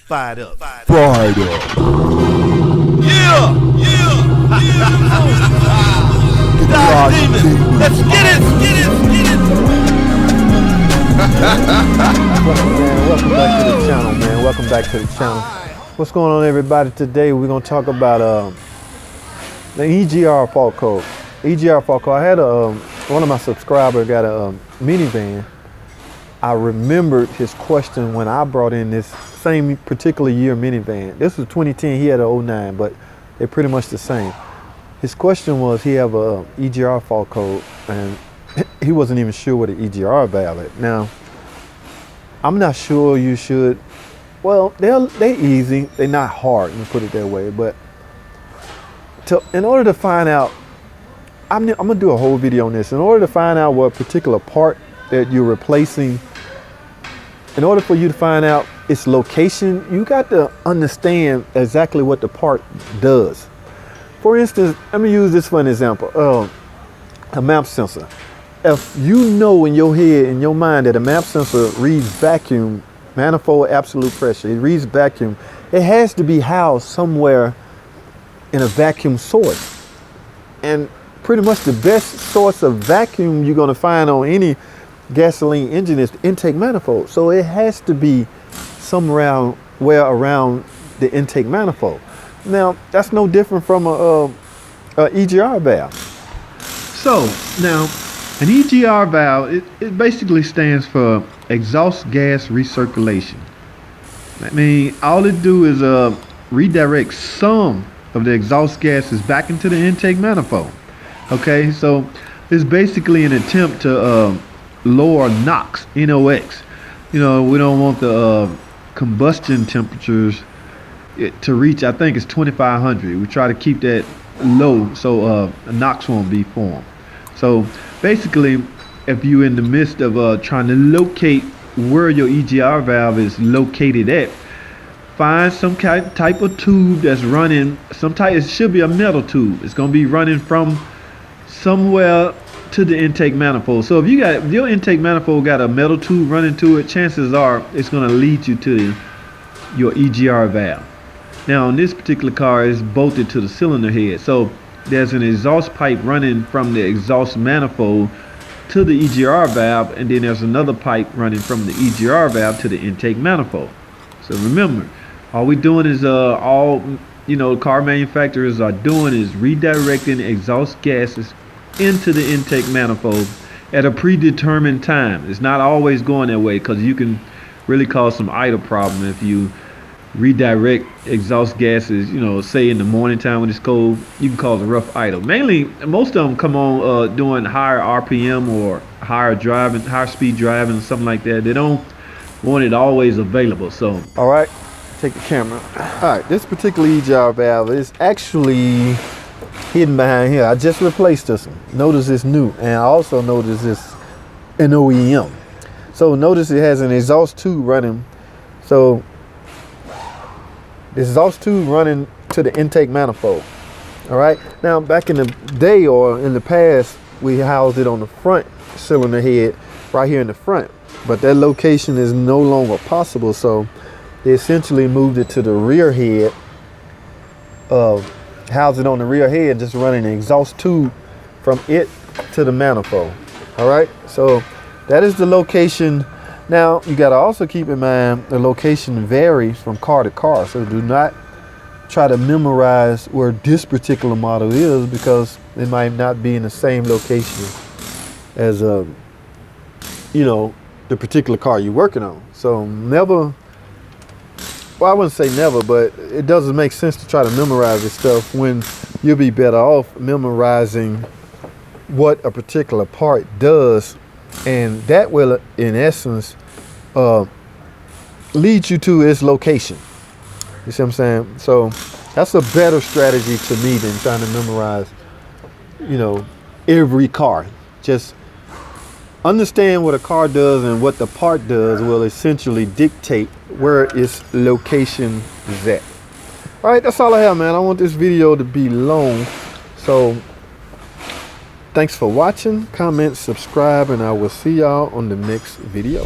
Fired up. Fired up. Yeah! Dodge Demon! Let's get it! Welcome back to the channel, man. Welcome back to the channel. What's going on, everybody? Today we're going to talk about the EGR fault code. EGR fault code. I had one of my subscribers got a minivan. I remembered his question when I brought in this same particular year minivan. This was 2010, he had an 09, but they're pretty much the same. His question was, he have a EGR fault code, and he wasn't even sure what an EGR valve is. Now, I'm not sure you should, well, they're easy, they're not hard, let me put it that way, but in order to find out, I'm gonna do a whole video on this. In order to find out what particular part that you're replacing, in order for you to find out its location, you got to understand exactly what the part does. For instance, let me use this for an example. A map sensor. If you know in your head, in your mind, that a map sensor reads vacuum, manifold absolute pressure, it reads vacuum, it has to be housed somewhere in a vacuum source. And pretty much the best source of vacuum you're going to find on any gasoline engine is the intake manifold. So it has to be somewhere around the intake manifold. Now, that's no different from a EGR valve. So now, an EGR valve, it basically stands for exhaust gas recirculation. I mean, all it do is redirect some of the exhaust gases back into the intake manifold. Okay, so it's basically an attempt to lower NOx, NOx. You know, we don't want the combustion temperatures to reach, I think it's 2,500. We try to keep that low so NOx won't be formed. So basically, if you're in the midst of trying to locate where your EGR valve is located at, find some type of tube that's running, it should be a metal tube. It's going to be running from somewhere to the intake manifold. So if your intake manifold got a metal tube running to it, chances are it's going to lead you to your EGR valve. Now on this particular car, it's bolted to the cylinder head. So there's an exhaust pipe running from the exhaust manifold to the EGR valve, and then there's another pipe running from the EGR valve to the intake manifold. So remember, all we're doing is car manufacturers are doing is redirecting exhaust gases into the intake manifold at a predetermined time. It's not always going that way, because you can really cause some idle problem if you redirect exhaust gases, say in the morning time when it's cold. You can cause a rough idle. Mainly, most of them come on doing higher RPM or higher speed driving, something like that. They don't want it always available. So all right, take the camera. All right, this particular EGR valve is actually hidden behind here. I just replaced this one. Notice it's new, and I also notice it's an OEM. So notice it has an exhaust tube running. So this exhaust tube running to the intake manifold. All right. Now, back in the day or in the past, we housed it on the front cylinder head, right here in the front. But that location is no longer possible, so they essentially moved it to the rear head. House it on the rear head, just running the exhaust tube from it to the manifold. All right, so that is the location. Now you got to also keep in mind the location varies from car to car, so do not try to memorize where this particular model is, because it might not be in the same location as the particular car you're working on. So never, well, I wouldn't say never, but it doesn't make sense to try to memorize this stuff when you'll be better off memorizing what a particular part does, and that will, in essence, lead you to its location. You see what I'm saying? So that's a better strategy to me than trying to memorize, every car. Just understand what a car does, and what the part does will essentially dictate where its location is at. All right, that's all I have, man. I don't want this video to be long, so thanks for watching. Comment, subscribe, and I will see y'all on the next video.